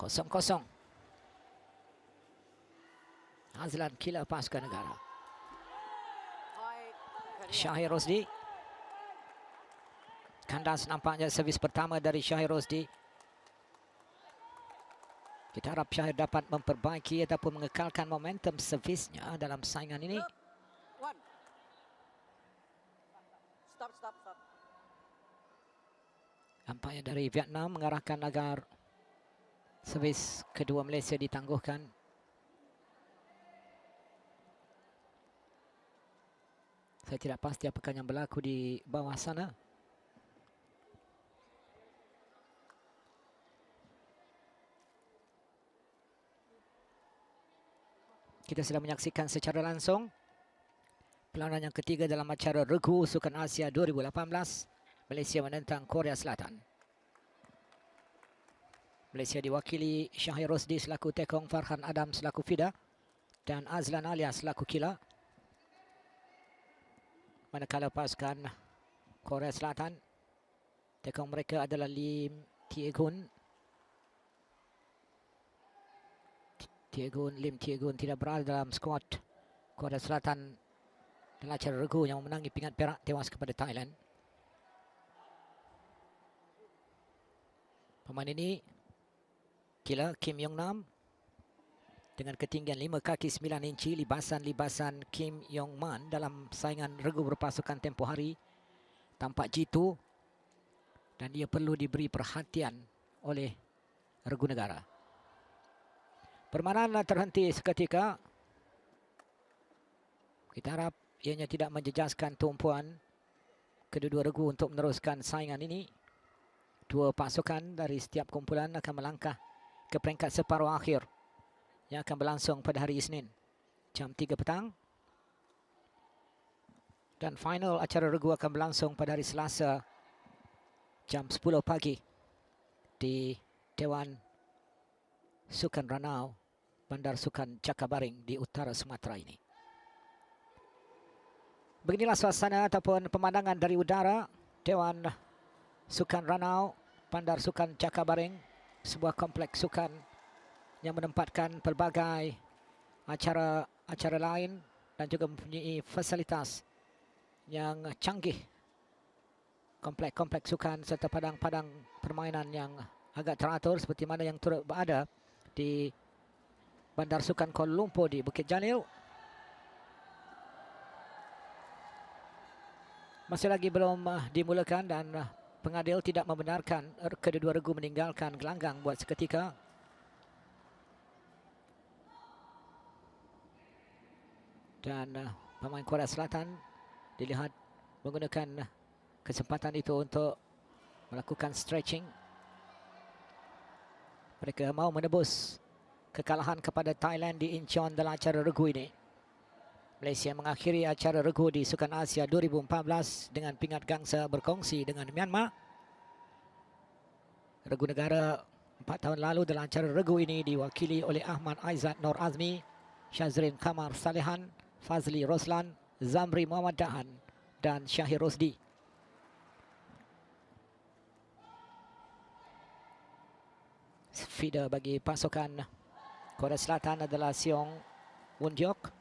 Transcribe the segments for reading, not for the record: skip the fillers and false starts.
0-0. Azlan kila pasukan negara. Shahir Rosdi. Kandas nampaknya servis pertama dari Shahir Rosdi. Kita harap Shahir dapat memperbaiki ataupun mengekalkan momentum servisnya dalam saingan ini. Stop. Nampaknya dari Vietnam mengarahkan agar servis kedua Malaysia ditangguhkan. Saya tidak pasti apakah yang berlaku di bawah sana. Kita sedang menyaksikan secara langsung perlawanan yang ketiga dalam acara Regu Sukan Asia 2018. Malaysia menentang Korea Selatan. Malaysia diwakili Shahir Rosdi selaku tekong, Farhan Adam selaku fida dan Azlan Alia selaku kila. Manakala pasukan Korea Selatan, tekong mereka adalah Lim Tie-gun. Lim Tie-gun tidak berada dalam skuad Korea Selatan dalam acara Regu yang memenangi pingat perak tewas kepada Thailand. Pemain ini kila Kim Yong Nam dengan ketinggian 5 kaki 9 inci, libasan Kim Yong Man dalam saingan Regu berpasukan tempoh hari tampak jitu dan dia perlu diberi perhatian oleh Regu negara. Permainan terhenti seketika. Kita harap ianya tidak menjejaskan tumpuan kedua-dua regu untuk meneruskan saingan ini. Dua pasukan dari setiap kumpulan akan melangkah ke peringkat separuh akhir yang akan berlangsung pada hari Isnin jam 3 petang. Dan final acara regu akan berlangsung pada hari Selasa jam 10 pagi di Dewan Sukan Ranau, Bandar Sukan Cakabaring di utara Sumatera ini. Beginilah suasana ataupun pemandangan dari udara Dewan Sukan Ranau, Bandar Sukan Cakabaring, sebuah kompleks sukan yang menempatkan pelbagai acara lain dan juga mempunyai fasilitas yang canggih. Kompleks sukan serta padang-padang permainan yang agak teratur seperti mana yang turut berada di Bandar Sukan Kuala Lumpur di Bukit Jalil. Masih lagi belum dimulakan dan pengadil tidak membenarkan kedua-dua regu meninggalkan gelanggang buat seketika. Dan pemain Korea Selatan dilihat menggunakan kesempatan itu untuk melakukan stretching. Mereka mau menebus kekalahan kepada Thailand di Incheon dalam acara regu ini. Malaysia mengakhiri acara regu di Sukan Asia 2014 dengan pingat gangsa berkongsi dengan Myanmar. Regu negara 4 tahun lalu dalam acara regu ini diwakili oleh Ahmad Aizat Nur Azmi, Shazrin Kamar Salehan, Fazli Roslan, Zamri Muhammad Dahan dan Shahir Rosdi. Feeder bagi pasukan Korea Selatan adalah Seong Won-jok.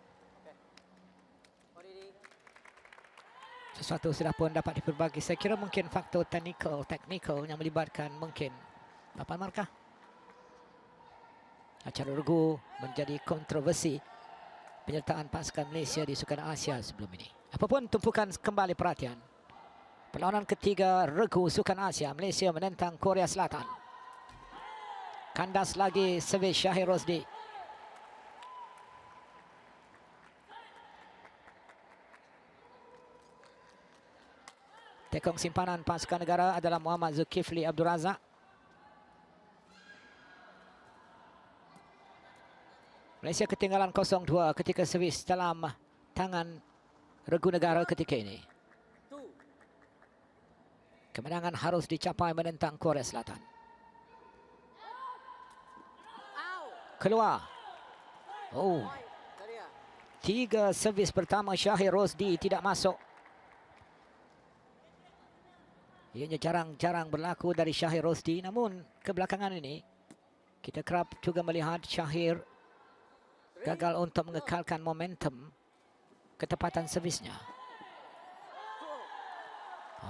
Sesuatu sudah pun dapat diperbagi. Saya kira mungkin faktor technical yang melibatkan mungkin papan markah. Acara regu menjadi kontroversi penyertaan pasukan Malaysia di Sukan Asia sebelum ini. Apapun, tumpukan kembali perhatian. Perlawanan ketiga regu Sukan Asia, Malaysia menentang Korea Selatan. Kandas lagi servis Shahir Rosdi. Tekong simpanan pasukan negara adalah Muhammad Zulkifli Abdul Razak. Malaysia ketinggalan 0-2 ketika servis dalam tangan regu negara ketika ini. Kemenangan harus dicapai menentang Korea Selatan. Keluar. Oh. 3 servis pertama Shahir Rosdi tidak masuk. Ianya jarang-jarang berlaku dari Shahir Rosdi, namun kebelakangan ini Kita kerap juga melihat Shahir gagal untuk mengekalkan momentum ketepatan servisnya.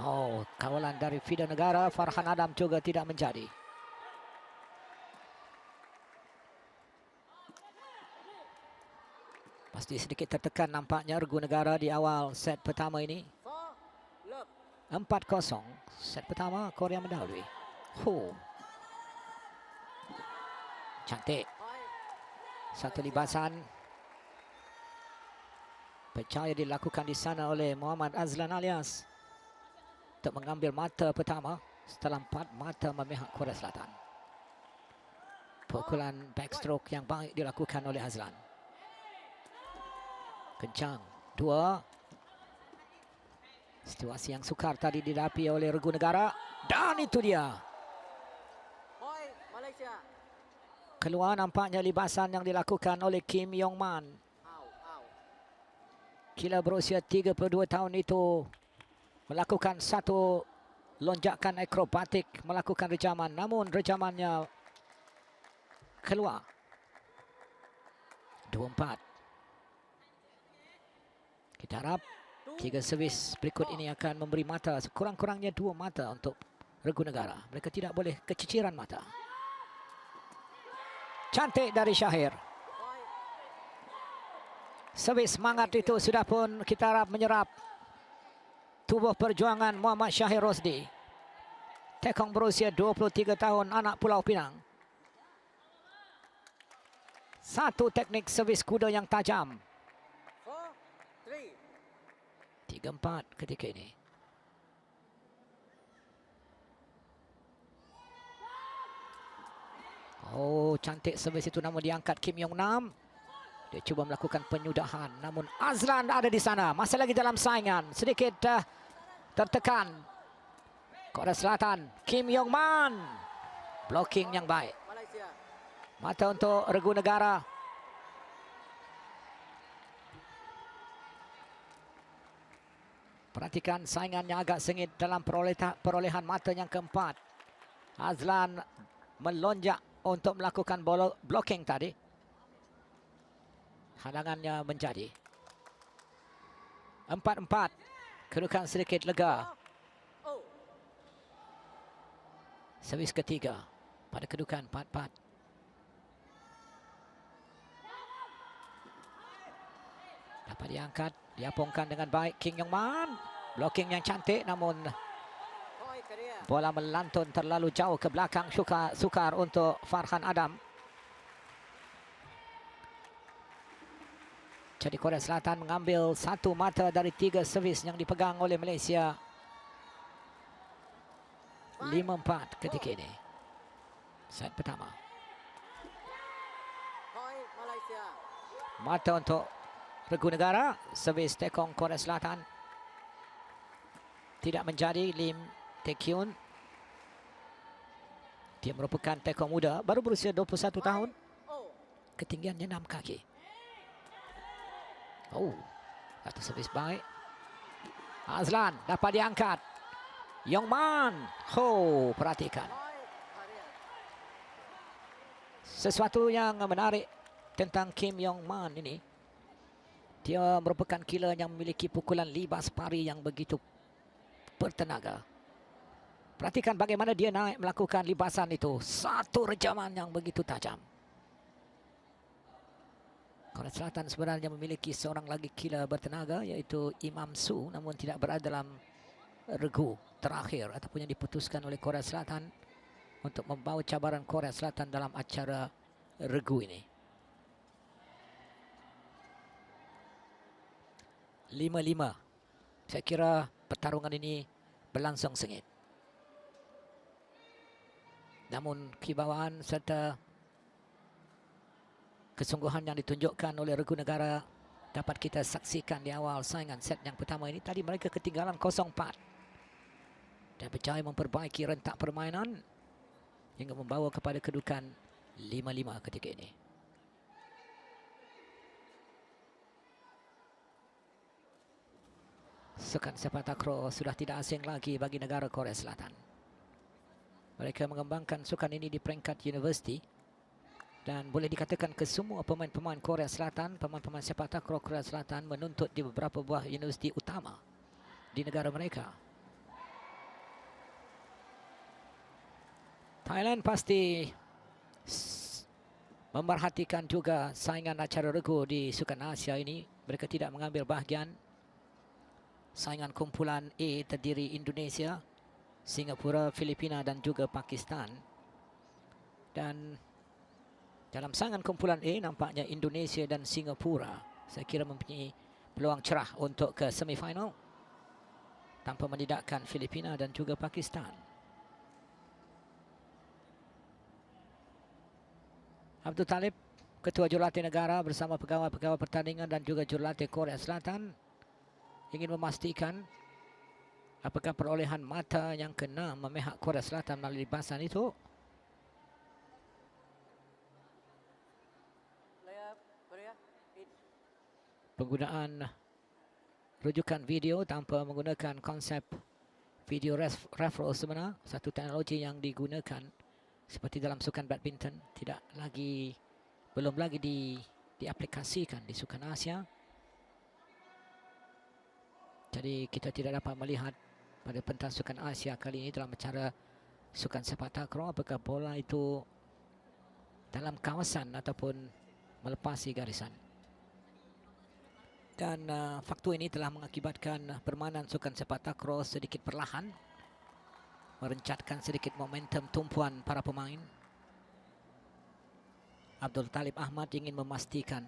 Oh, kawalan dari feeder negara Farhan Adam juga tidak menjadi. Pasti sedikit tertekan nampaknya regu negara di awal set pertama ini. 4-0. Set pertama Korea mendahului. Cantik. Satu libasan. Percaya dilakukan di sana oleh Muhammad Azlan Alias untuk mengambil mata pertama setelah 4 mata memihak Korea Selatan. Pukulan backstroke yang baik dilakukan oleh Azlan. Kencang. 2. Situasi yang sukar tadi dihadapi oleh regu negara. Dan itu dia. Keluar nampaknya libasan yang dilakukan oleh Kim Yong Man. Kila berusia 32 tahun itu melakukan satu lonjakan akrobatik, melakukan rejaman. Namun rejamannya keluar. 2-4. Kita harap 3 servis berikut ini akan memberi mata, sekurang-kurangnya 2 mata untuk regu negara. Mereka tidak boleh keciciran mata. Cantik dari Shahir. Servis semangat itu sudah pun kita harap menyerap tubuh perjuangan Muhammad Shahir Rosdi. Tekong berusia 23 tahun, anak Pulau Pinang. Satu teknik servis kuda yang tajam. 3-4 ketika ini. Oh, cantik servis itu namun diangkat Kim Yong Nam. Dia cuba melakukan penyudahan. Namun Azlan ada di sana. Masih lagi dalam saingan. Sedikit tertekan. Korea Selatan. Kim Yong Man. Blocking yang baik. Mata untuk regu negara. Perhatikan saingannya agak sengit dalam perolehan mata yang keempat. Azlan melonjak untuk melakukan blocking tadi. Halangannya menjadi 4-4. Kedudukan sedikit lega. Servis ketiga pada kedudukan 4-4. Dapat diangkat, diapungkan dengan baik Kim Yong Man. Blocking yang cantik namun bola melantun terlalu jauh ke belakang. Sukar untuk Farhan Adam. Jadi Korea Selatan mengambil 1 mata dari 3 servis yang dipegang oleh Malaysia. 5-4 ketika ini. Set pertama. Mata untuk regu negara. Servis tekong Korea Selatan tidak menjadi. Lim Tae-kyun. Dia merupakan tekong muda, baru berusia 21 tahun. Ketinggiannya 6 kaki. Oh, satu servis baik. Azlan dapat diangkat. Yong Man. Perhatikan. Sesuatu yang menarik tentang Kim Yong Man ini. Dia merupakan killer yang memiliki pukulan libas pari yang begitu bertenaga. Perhatikan bagaimana dia naik melakukan libasan itu. Satu rejaman yang begitu tajam. Korea Selatan sebenarnya memiliki seorang lagi killer bertenaga yaitu Imam Su, namun tidak berada dalam regu terakhir ataupun yang diputuskan oleh Korea Selatan untuk membawa cabaran Korea Selatan dalam acara regu ini. 5-5. Saya kira pertarungan ini berlangsung sengit. Namun kewibawaan serta kesungguhan yang ditunjukkan oleh regu negara dapat kita saksikan di awal saingan set yang pertama ini. Tadi mereka ketinggalan 0-4 dan berjaya memperbaiki rentak permainan hingga membawa kepada kedudukan 5-5 ketika ini. Sukan sepak takraw sudah tidak asing lagi bagi negara Korea Selatan. Mereka mengembangkan sukan ini di peringkat universiti Dan boleh dikatakan kesemua pemain-pemain Korea Selatan, pemain-pemain sepak takraw Korea Selatan menuntut di beberapa buah universiti utama di negara mereka. Thailand pasti memerhatikan juga saingan acara regu di Sukan Asia ini. Mereka tidak mengambil bahagian. Saingan kumpulan A terdiri Indonesia, Singapura, Filipina dan juga Pakistan. Dan dalam saingan kumpulan A nampaknya Indonesia dan Singapura saya kira mempunyai peluang cerah untuk ke semifinal tanpa menidakkan Filipina dan juga Pakistan. Abdul Talib, Ketua Jurulatih Negara bersama pegawai-pegawai pertandingan dan juga Jurulatih Korea Selatan ingin memastikan apakah perolehan mata yang kena memihak Korea Selatan melalui libasan itu. Player Korea in. Penggunaan rujukan video tanpa menggunakan konsep video referral sebenar, satu teknologi yang digunakan seperti dalam sukan badminton belum lagi diaplikasikan di Sukan Asia. Jadi kita tidak dapat melihat pada pentas Sukan Asia kali ini dalam acara sukan sepak takraw apakah bola itu dalam kawasan ataupun melepasi garisan. Dan faktor ini telah mengakibatkan permainan sukan sepak takraw sedikit perlahan, merencatkan sedikit momentum tumpuan para pemain. Abdul Talib Ahmad ingin memastikan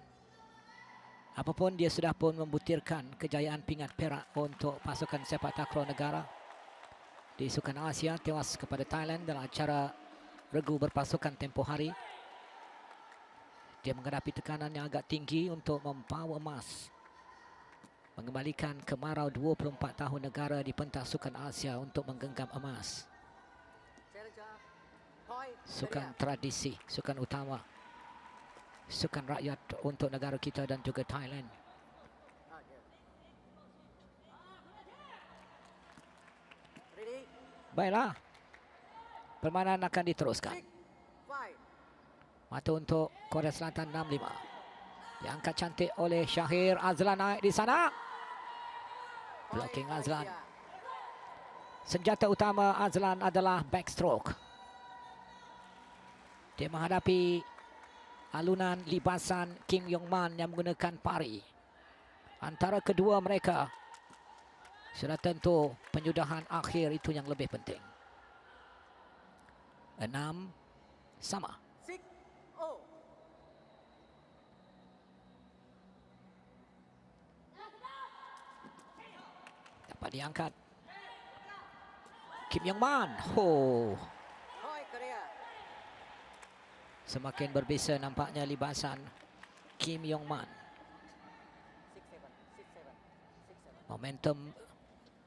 apapun dia sudah pun membutirkan kejayaan pingat perak untuk pasukan sepak takraw negara di Sukan Asia tewas kepada Thailand dalam acara regu berpasukan tempoh hari. Dia menghadapi tekanan yang agak tinggi untuk membawa emas, mengembalikan kemarau 24 tahun negara di pentas Sukan Asia untuk menggenggam emas. Challenger. Point. Sukan Korea. tradisi, sukan utama, sukan rakyat untuk negara kita dan juga Thailand. Ah, yeah. Ready. Baiklah, permainan akan diteruskan. 5. Mata untuk Korea Selatan 6-5. Diangkat cantik oleh Shahir Azlan naik di sana. Blocking Azlan. Senjata utama Azlan adalah backstroke. Dia menghadapi alunan libasan Kim Yong Man yang menggunakan pari. Antara kedua mereka, sudah tentu penyudahan akhir itu yang lebih penting. 6 sama. 6-0. Dapat diangkat. Kim Yong Man. Oh, Point Korea. semakin berbeza nampaknya libasan Kim Yong Man. 6-7. 6-7. 6-7. Momentum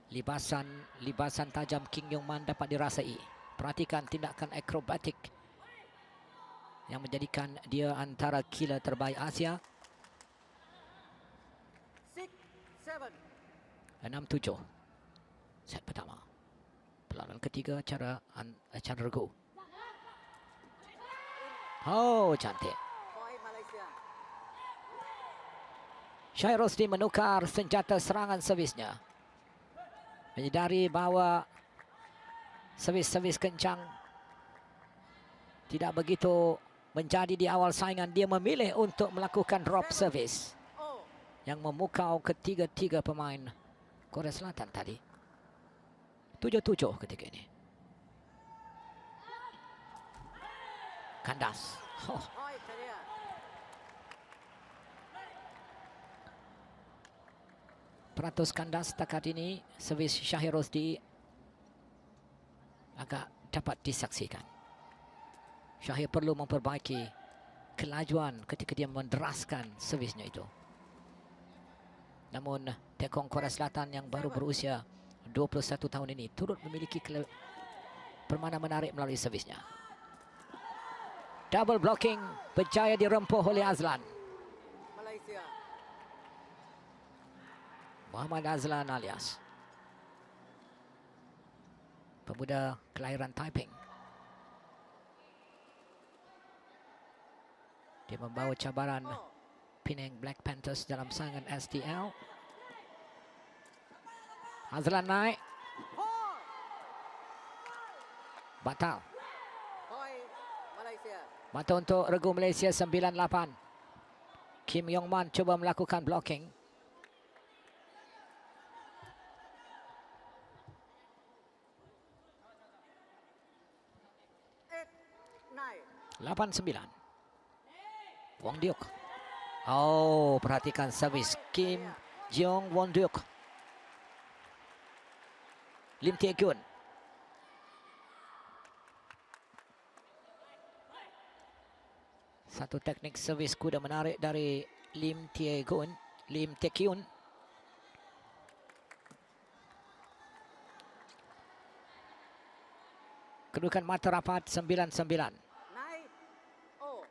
libasan tajam Kim Yong Man dapat dirasai. Perhatikan tindakan akrobatik yang menjadikan dia antara killer terbaik Asia. 6-7. 6-7. Set pertama. Perlawanan ketiga acara regu. Oh, cantik. Point Malaysia. Syahir Rosdi menukar senjata serangan servisnya. Menyedari bahawa servis-servis kencang tidak begitu menjadi di awal saingan. Dia memilih untuk melakukan drop service Oh. yang memukau ketiga-tiga pemain Korea Selatan tadi. 7-7 ketika ini. Kandas. Oh, Point Korea. peratus kandas setakat ini. Servis Syahir Rosdi agak dapat disaksikan. Syahir perlu memperbaiki kelajuan ketika dia menderaskan servisnya itu. Namun tekong Korea Selatan yang baru berusia 21 tahun ini turut memiliki permainan menarik melalui servisnya. Double blocking berjaya dirempuh oleh Azlan. Malaysia. Muhammad Azlan alias pemuda kelahiran Taiping. Dia membawa cabaran 4. Penang Black Panthers dalam saingan STL. Azlan naik. 4. Batal. Point Malaysia. Mata untuk regu Malaysia 9-8. Kim Yong Man cuba melakukan blocking. Eight, 9. 8-9. Wong Diuk. Oh, perhatikan servis Kim Jong Won Diuk. Lim Tae Kyun. Satu teknik servis kuda menarik dari Lim Tae Kyun. Kedudukan mata rapat 9-9. 9. Oh.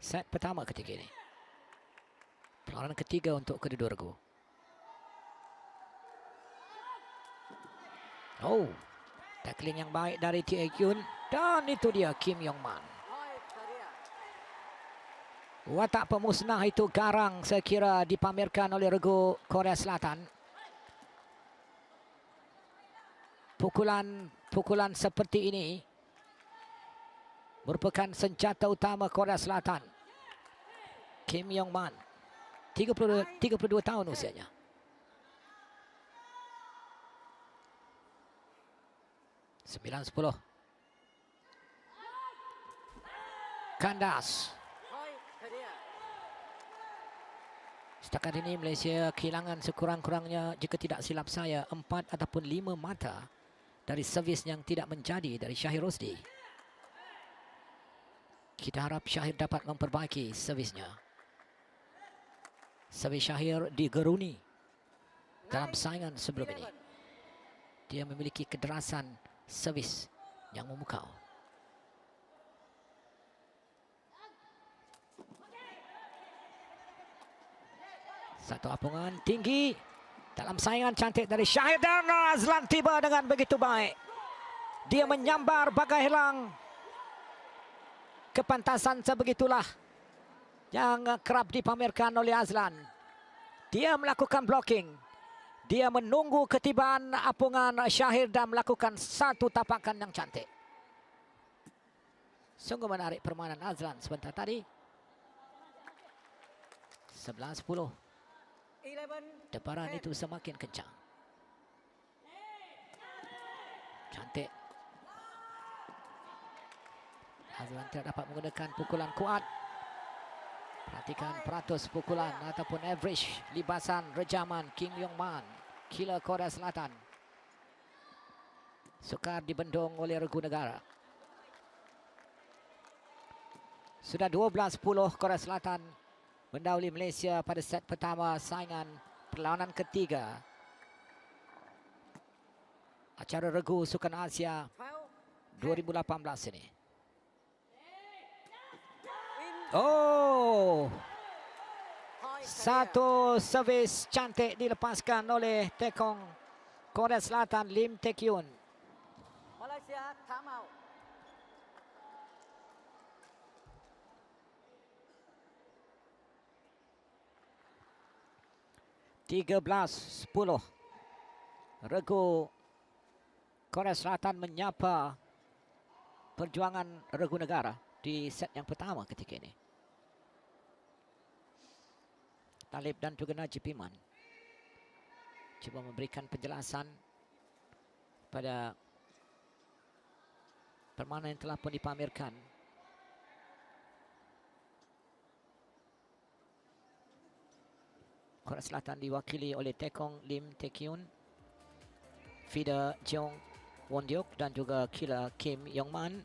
Set pertama ketika ini. Perlawanan ketiga untuk kedua regu. Oh, tackling yang baik dari Tae Kyun. Dan itu dia Kim Yong Man. Point Korea. Watak pemusnah itu garang saya kira dipamerkan oleh regu Korea Selatan. Pukulan seperti ini merupakan senjata utama Korea Selatan. Kim Yong Man, 32 tahun usianya. Sembilan 10. Kandas. Point Korea. Setakat ini Malaysia kehilangan sekurang-kurangnya jika tidak silap saya 4 ataupun 5 mata dari servis yang tidak menjadi dari Shahir Rosdi. Kita harap Shahir dapat memperbaiki servisnya. Servis Shahir digeruni dalam saingan sebelum ini. Dia memiliki kederasan servis yang memukau. Satu apungan tinggi dalam saingan cantik dari Shahir, dan Azlan tiba dengan begitu baik. Dia menyambar bagai helang. Kepantasan sebegitulah yang kerap dipamerkan oleh Azlan. Dia melakukan blocking. Dia menunggu ketibaan apungan Shahir dan melakukan satu tapakan yang cantik. Sungguh menarik permainan Azlan sebentar tadi. 11-10. 11. Deparan itu semakin kencang. Cantik. Azlan tidak dapat menggunakan pukulan kuat. Perhatikan peratus pukulan ataupun average libasan rejaman Kim Yong Man, killer Korea Selatan. Sukar dibendung oleh regu negara. Sudah 12-10 Korea Selatan mendahului Malaysia pada set pertama saingan perlawanan ketiga acara regu Sukan Asia 12. 2018 ini. In. Oh, Point Korea. satu servis cantik dilepaskan oleh tekong Korea Selatan Lim Tae Kyun. Malaysia time out. Belas 10. Regu Korea Selatan menyapa perjuangan regu negara di set yang pertama ketika ini. Talib dan juga Najib Iman cuba memberikan penjelasan pada permainan yang telah pun dipamerkan. Korea Selatan diwakili oleh tekong Lim Tae Kyun, feeder Jong Won Diuk dan juga killer Kim Yong Man.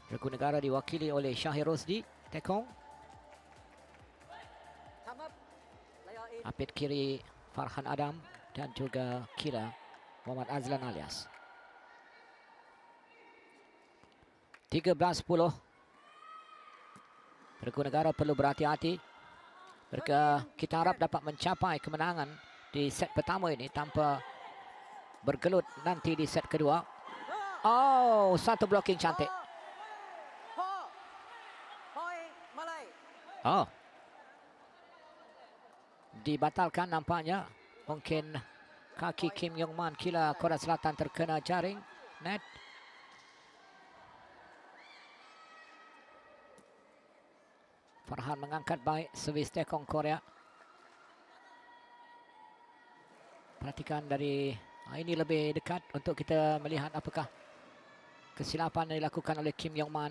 Regu negara diwakili oleh Shahir Rosdi, tekong. Come up. Layer in. Apit kiri Farhan Adam dan juga killer Muhammad Azlan alias. 13-10. Regu negara perlu berhati-hati. Kita harap dapat mencapai kemenangan di set pertama ini tanpa bergelut nanti di set kedua. Oh, satu blocking cantik. 4 point Malay. Oh. Dibatalkan nampaknya. Mungkin kaki Kim Yong Man kila Korea Selatan terkena jaring net. Farhan mengangkat baik servis tekong Korea. Perhatikan dari ini lebih dekat untuk kita melihat apakah kesilapan yang dilakukan oleh Kim Yong Man.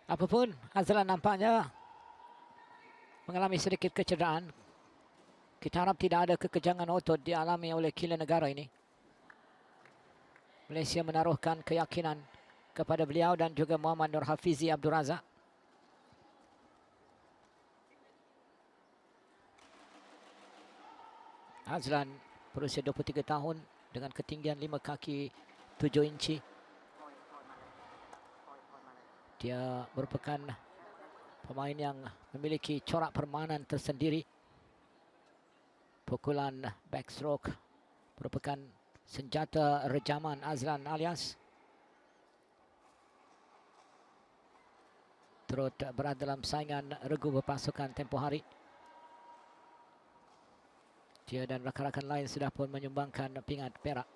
Apapun, Azlan nampaknya mengalami sedikit kecederaan. Kita harap tidak ada kekejangan otot dialami oleh kila negara ini. Malaysia menaruhkan keyakinan kepada beliau dan juga Muhammad Nur Hafizi Abdul Razak. Azlan berusia 23 tahun dengan ketinggian 5 kaki 7 inci. Dia merupakan pemain yang memiliki corak permainan tersendiri. Pukulan backstroke merupakan senjata rejaman Azlan alias. Turut berada dalam saingan regu berpasukan tempoh hari. Dia dan rakan-rakan lain sudah pun menyumbangkan pingat perak.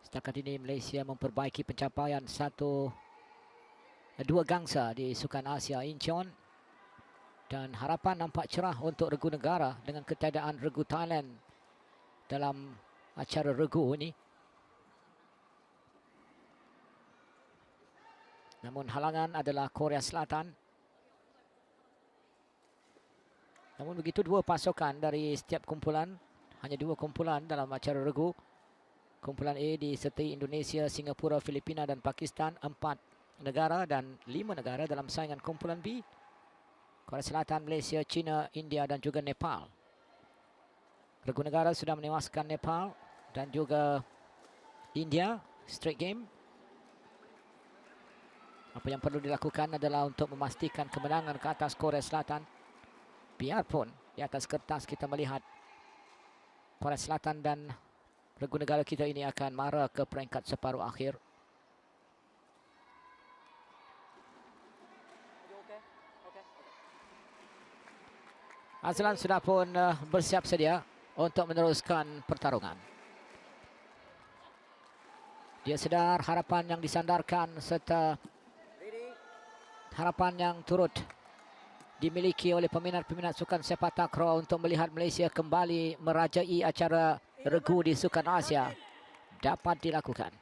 Setakat ini Malaysia memperbaiki pencapaian 2 gangsa di Sukan Asia Incheon. Dan harapan nampak cerah untuk regu negara dengan ketiadaan regu Thailand dalam acara regu ini. Namun halangan adalah Korea Selatan. Namun begitu 2 pasukan dari setiap kumpulan. Hanya 2 kumpulan dalam acara regu. Kumpulan A disertai Indonesia, Singapura, Filipina dan Pakistan. 4 negara dan 5 negara dalam saingan kumpulan B. Korea Selatan, Malaysia, China, India dan juga Nepal. Regu negara sudah menewaskan Nepal dan juga India straight game. Apa yang perlu dilakukan adalah untuk memastikan kemenangan ke atas Korea Selatan. Biarpun di atas kertas kita melihat Korea Selatan dan regu negara kita ini akan mara ke peringkat separuh akhir. Azlan sudah pun bersiap sedia untuk meneruskan pertarungan. Dia sedar harapan yang disandarkan serta harapan yang turut dimiliki oleh peminat-peminat sukan sepak takraw untuk melihat Malaysia kembali merajai acara regu di Sukan Asia dapat dilakukan.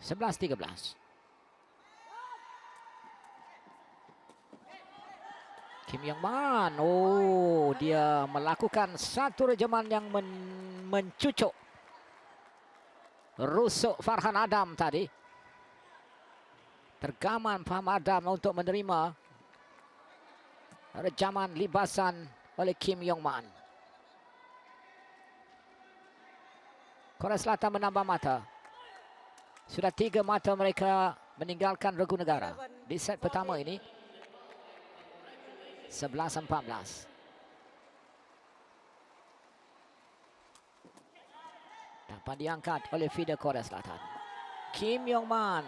11-13. Kim Yong Man, oh dia melakukan satu rejaman yang mencucuk rusuk Farhan Adam tadi. Tergaman Farhan Adam untuk menerima rejaman libasan oleh Kim Yong Man. Korea Selatan menambah mata. Sudah 3 mata mereka meninggalkan regu negara di set pertama ini. 11-14. Dapat diangkat oleh feeder Korea Selatan. Kim Yong Man.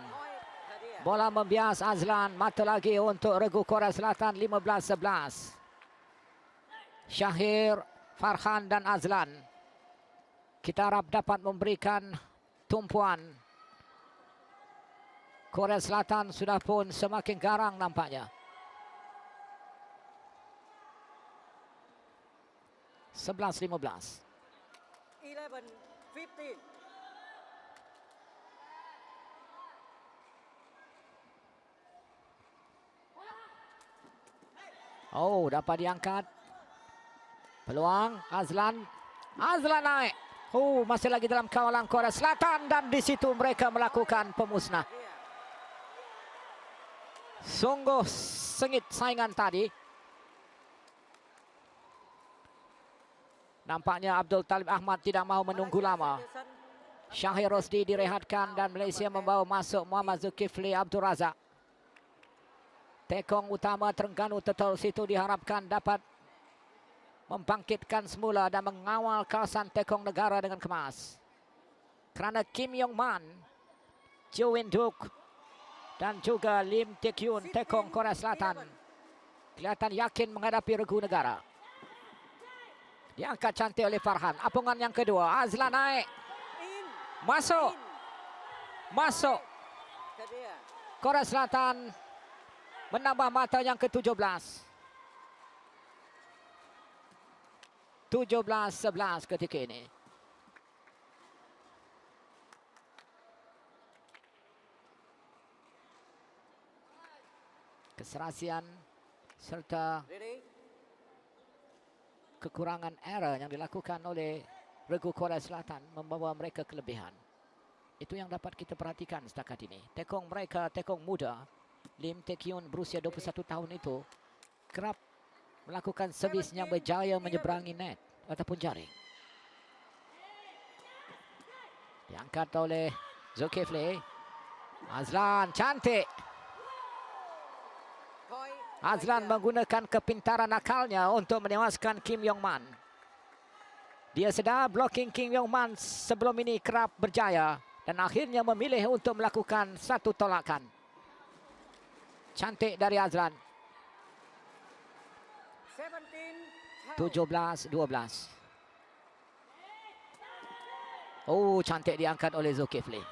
Bola membias Azlan. Mata lagi untuk regu Korea Selatan. 15-11. Syahir, Farhan dan Azlan. Kita harap dapat memberikan tumpuan. Korea Selatan sudah pun semakin garang nampaknya. 11-15. 11-15. Oh, dapat diangkat. Peluang Azlan. Azlan naik. Oh, masih lagi dalam kawalan Korea Selatan dan di situ mereka melakukan pemusnah. Sungguh sengit saingan tadi. Nampaknya Abdul Talib Ahmad tidak mahu menunggu lama. Syahir Rosdi direhatkan dan Malaysia membawa masuk Muhammad Zulkifli Abdul Razak. Tekong utama Terengganu Turtles itu diharapkan dapat membangkitkan semula dan mengawal kawasan tekong negara dengan kemas. Kerana Kim Yong Man, Jo Win Duk dan juga Lim Tae Kyun tekong Korea Selatan kelihatan yakin menghadapi regu negara. Diangkat cantik oleh Farhan. Apungan yang kedua. Azlan naik. In. Masuk. Masuk. Ke dia. Korea Selatan menambah mata yang ke-17. 17-11 ketika ini. Keserasian serta Ready? kekurangan error yang dilakukan oleh regu Korea Selatan membawa mereka kelebihan. Itu yang dapat kita perhatikan setakat ini. Tekong mereka, tekong muda, Lim Tae Kyun berusia 21 tahun itu kerap melakukan servis yang berjaya menyeberangi net ataupun jaring. Diangkat oleh Zulkifli. Azlan cantik. Point. Azlan menggunakan kepintaran akalnya untuk menewaskan Kim Yong Man. Dia sedar blocking Kim Yong Man sebelum ini kerap berjaya dan akhirnya memilih untuk melakukan satu tolakan. Cantik dari Azlan. 17-12. Oh, cantik diangkat oleh Zulkifli.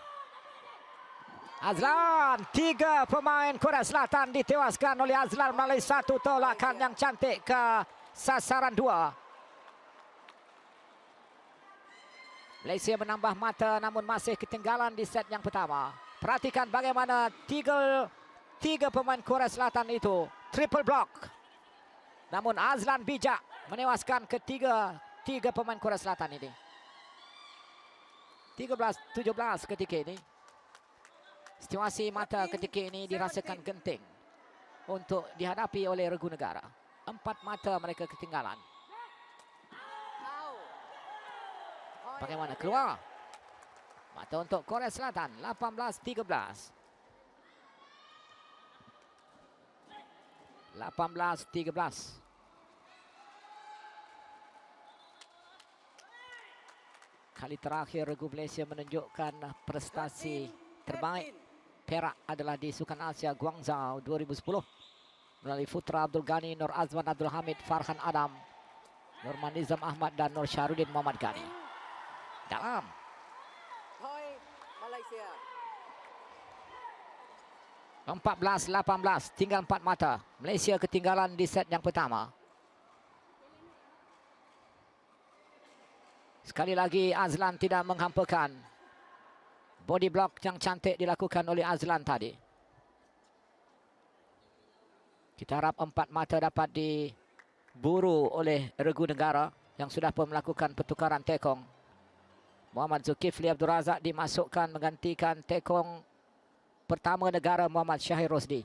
Azlan, 3 pemain Korea Selatan ditewaskan oleh Azlan melalui satu tolakan yang cantik ke sasaran 2. Malaysia menambah mata namun masih ketinggalan di set yang pertama. Perhatikan bagaimana tiga pemain Korea Selatan itu triple block. Namun Azlan bijak menewaskan tiga pemain Korea Selatan ini. 13-17 ketika ini. Situasi mata ketika ini dirasakan genting untuk dihadapi oleh regu negara. 4 mata mereka ketinggalan. Bagaimana keluar? Mata untuk Korea Selatan. 18-13. 18-13. Kali terakhir regu Malaysia menunjukkan prestasi terbaik Perak adalah di Sukan Asia Guangzhou 2010 melalui Putra Abdul Ghani, Nur Azman Abdul Hamid, Farhan Adam, Nurman Nizam Ahmad dan Nur Syahrudin Muhammad Ghani. Dalam. Point Malaysia. 14-18, tinggal 4 mata. Malaysia ketinggalan di set yang pertama. Sekali lagi Azlan tidak menghampakan. Body block yang cantik dilakukan oleh Azlan tadi. Kita harap 4 mata dapat diburu oleh regu negara yang sudah pun melakukan pertukaran tekong. Muhammad Zulkifli Abdul Razak dimasukkan menggantikan tekong pertama negara Muhammad Syahir Rosdi.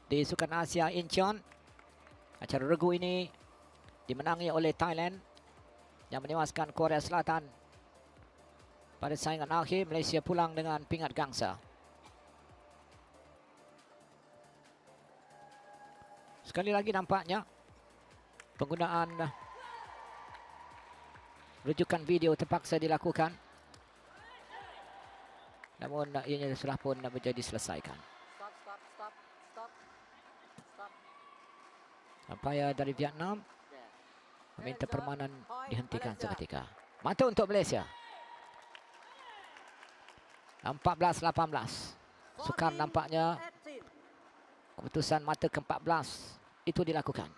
Di Sukan Asia Incheon, acara regu ini dimenangi oleh Thailand yang menewaskan Korea Selatan. Pada saingan akhir, Malaysia pulang dengan pingat gangsa. Sekali lagi nampaknya penggunaan rujukan video terpaksa dilakukan. Namun ianya sudah pun menjadi selesaikan. Stop. Umpire dari Vietnam Yeah. meminta permainan dihentikan seketika. Mata untuk Malaysia. 14-18. Sukar nampaknya 18. keputusan mata ke-14 itu dilakukan.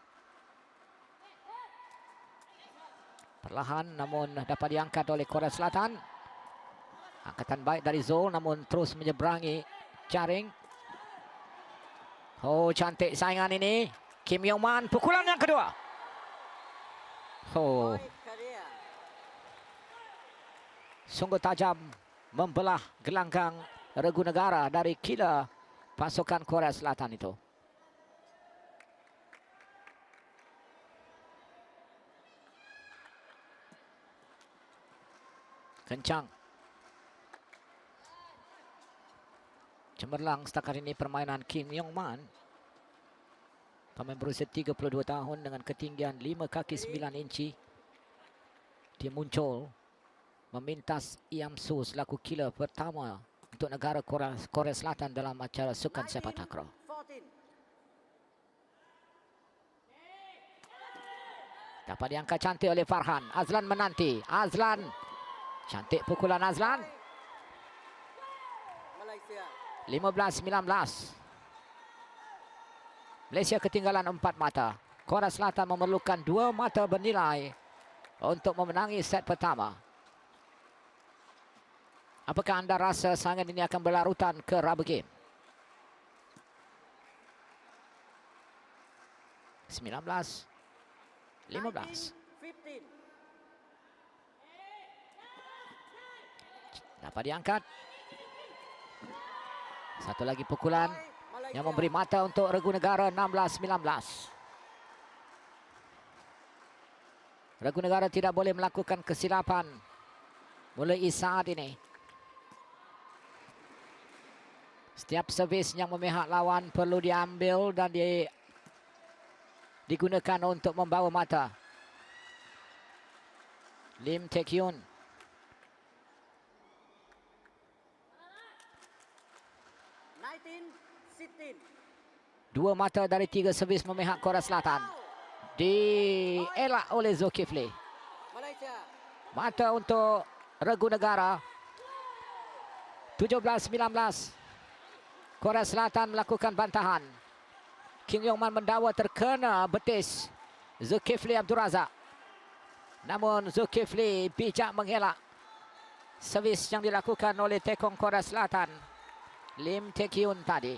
Perlahan namun dapat diangkat oleh Korea Selatan. Angkatan baik dari Zul namun terus menyeberangi jaring. Oh, cantik saingan ini. Kim Yong Man, pukulan yang kedua. Oh, Point ke dia. sungguh tajam membelah gelanggang regu negara dari killer pasukan Korea Selatan itu. Kencang. Cemerlang setakat ini permainan Kim Yong Man. Pemain berusia 32 tahun dengan ketinggian 5 kaki 9 inci. Dia muncul memintas Iam Su selaku killer pertama untuk negara Korea Selatan dalam acara sukan sepak takraw. 14. Dapat diangkat cantik oleh Farhan. Azlan menanti. Azlan. Cantik pukulan Azlan. Malaysia. 15-19. Malaysia ketinggalan 4 mata. Korea Selatan memerlukan 2 mata bernilai untuk memenangi set pertama. Apakah anda rasa saingan ini akan berlarutan ke rubber game? 19-15. 15. Dapat diangkat. Satu lagi pukulan yang memberi mata untuk Regu Negara. 16-19. Regu Negara tidak boleh melakukan kesilapan mulai saat ini. Setiap servis yang memihak lawan perlu diambil dan digunakan untuk membawa mata. Lim Tae Kyun. Dua mata dari 3 servis memihak Korea Selatan. Dielak oleh Zulkifli. Malaysia. Mata untuk Regu Negara. 17-19. Korea Selatan melakukan bantahan. Kim Yong Man mendakwa terkena betis Zulkifli Abdul Razak. Namun Zulkifli bijak mengelak servis yang dilakukan oleh tekong Korea Selatan, Lim Tae Kyun tadi.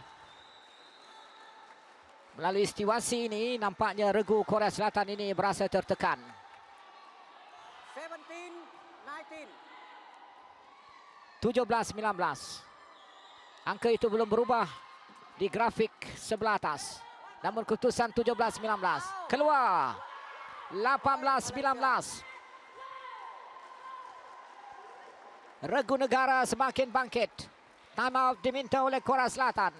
Melalui situasi ini, nampaknya Regu Korea Selatan ini berasa tertekan. 17-19. Angka itu belum berubah di grafik sebelah atas. Namun keputusan 17-19. Keluar. 18-19. Regu Negara semakin bangkit. Time out diminta oleh Korea Selatan.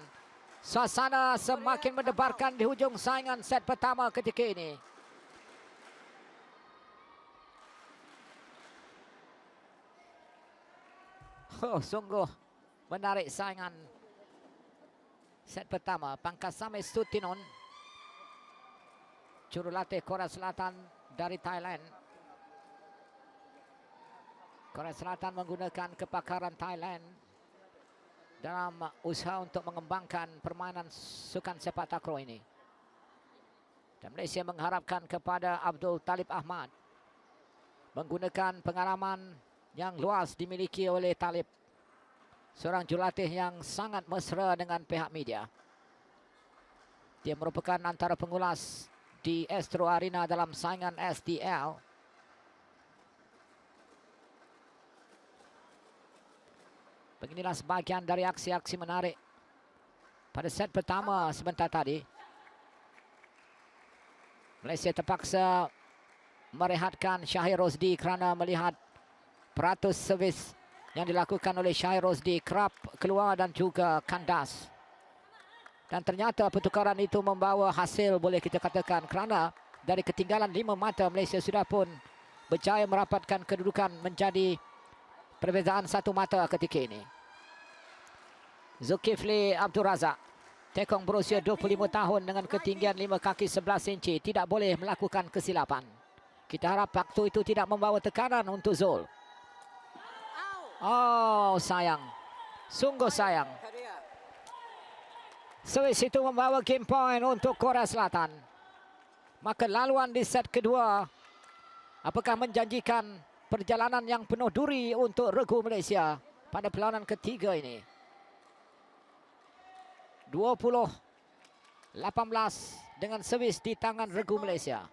Suasana semakin mendebarkan di hujung saingan set pertama ketika ini. Oh, sungguh menarik saingan set pertama. Pangkasame Sutinon, jurulatih Korea Selatan dari Thailand. Korea Selatan menggunakan kepakaran Thailand dalam usaha untuk mengembangkan permainan sukan sepak takraw ini. Dan Malaysia mengharapkan kepada Abdul Talib Ahmad menggunakan pengalaman yang luas dimiliki oleh Talib, seorang jurulatih yang sangat mesra dengan pihak media. Dia merupakan antara pengulas di Astro Arena dalam saingan SDL. Beginilah sebagian dari aksi-aksi menarik pada set pertama sebentar tadi. Malaysia terpaksa merehatkan Syahir Rosdi kerana melihat peratus servis yang dilakukan oleh Syahir Rosdi kerap keluar dan juga kandas. Dan ternyata pertukaran itu membawa hasil, boleh kita katakan, kerana dari ketinggalan 5 mata Malaysia sudah pun berjaya merapatkan kedudukan menjadi perbezaan 1 mata ketika ini. Zulkifli Abdul Razak, tekong berusia 25 tahun dengan ketinggian 5 kaki 11 inci, tidak boleh melakukan kesilapan. Kita harap waktu itu tidak membawa tekanan untuk Zul. Oh, sayang. Sungguh sayang. Servis itu membawa game point untuk Korea Selatan. Maka laluan di set kedua apakah menjanjikan perjalanan yang penuh duri untuk Regu Malaysia pada perlawanan ketiga ini. 20-18 dengan servis di tangan Regu Malaysia.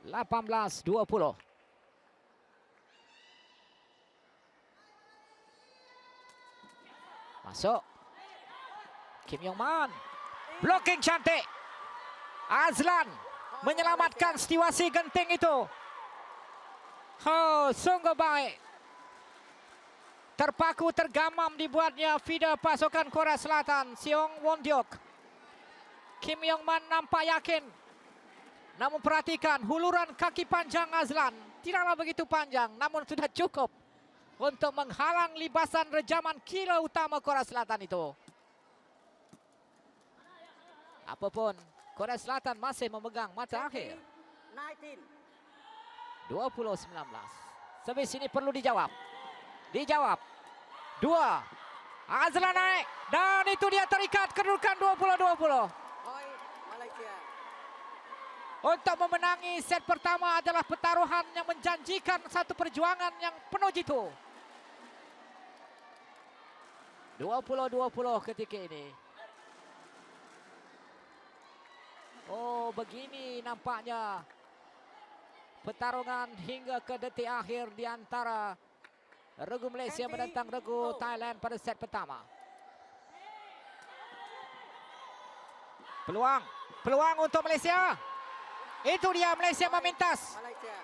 18-20. Masuk. Kim Yong Man. Blocking cantik. Azlan menyelamatkan situasi genting itu. Oh, sungguh baik. Terpaku tergamam dibuatnya feeder pasukan Korea Selatan. Seong Won Deok. Kim Yong Man nampak yakin. Namun perhatikan huluran kaki panjang Azlan. Tidaklah begitu panjang, namun sudah cukup untuk menghalang libasan rejaman kilo utama Korea Selatan itu. Apapun, Korea Selatan masih memegang mata akhir. 20-19. Servis ini perlu dijawab. Dijawab. 2. Azlan naik. Dan itu dia terikat kedudukan 20-20. Point Malaysia. Untuk memenangi set pertama adalah pertaruhan yang menjanjikan satu perjuangan yang penuh jitu. 20-20 ketika ini. Oh, begini nampaknya pertarungan hingga ke detik akhir di antara regu Malaysia menentang regu Thailand pada set pertama. Peluang untuk Malaysia. Itu dia, Malaysia memintas. Malaysia.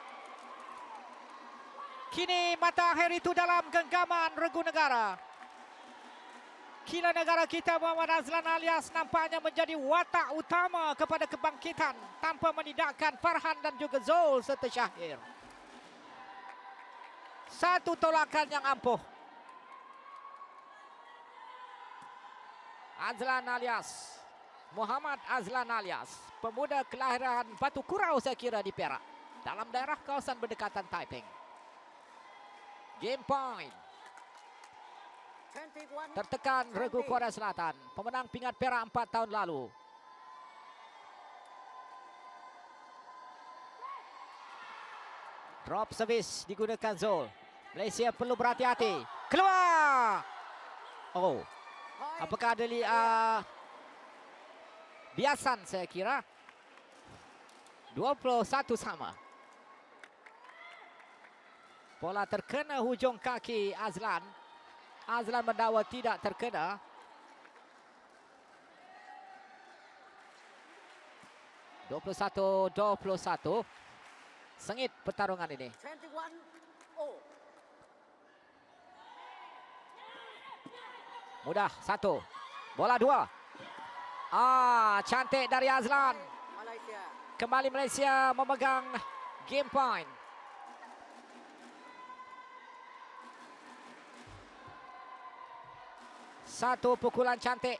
Kini mata akhir itu dalam genggaman regu negara. Kila negara kita Muhammad Azlan Alyas nampaknya menjadi watak utama kepada kebangkitan tanpa menidakkan Farhan dan juga Zul serta Syahir. Satu tolakan yang ampuh. Azlan Alyas, Muhammad Azlan Alyas, pemuda kelahiran Batu Kurau saya kira di Perak, dalam daerah kawasan berdekatan Taiping. Game point. 21. Tertekan regu Korea Selatan, pemenang pingat perak 4 tahun lalu. Drop service digunakan Zul. Malaysia perlu berhati-hati. Keluar. Oh, Point. apakah ada biasan saya kira. 21 sama. Bola terkena hujung kaki Azlan. Azlan mendakwa tidak terkena. (21-21). Sengit pertarungan ini. 21. Oh. Mudah, 1. Bola 2. Cantik dari Azlan. Malaysia. Kembali Malaysia memegang game point. Satu pukulan cantik.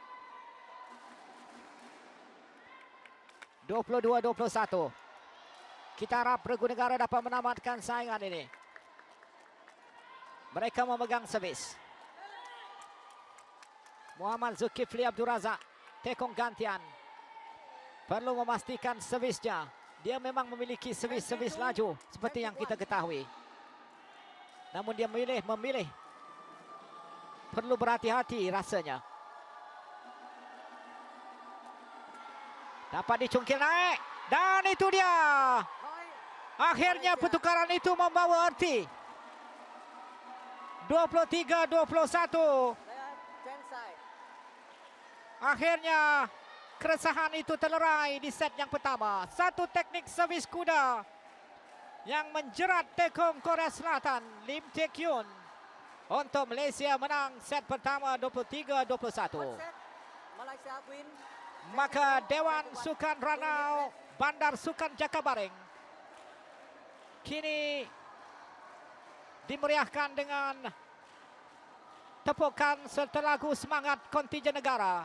22-21. Kita harap regu negara dapat menamatkan saingan ini. Mereka memegang servis. Muhammad Zulkifli Abdul Razak, tekong gantian. Perlu memastikan servisnya. Dia memang memiliki servis-servis laju seperti yang kita ketahui. Namun dia memilih. Perlu berhati-hati rasanya. Dapat dicungkil naik. Dan itu dia. Point. Akhirnya pertukaran itu membawa arti. 23-21. Player Chensai. Akhirnya keresahan itu terlerai di set yang pertama. Satu teknik servis kuda yang menjerat tekong Korea Selatan, Lim Tae Kyun, untuk Malaysia menang set pertama 23-21. One set. Malaysia win. Maka Dewan Sukan Ranau Bandar Sukan Jakabaring kini dimeriahkan dengan tepukan serta lagu semangat kontingen negara.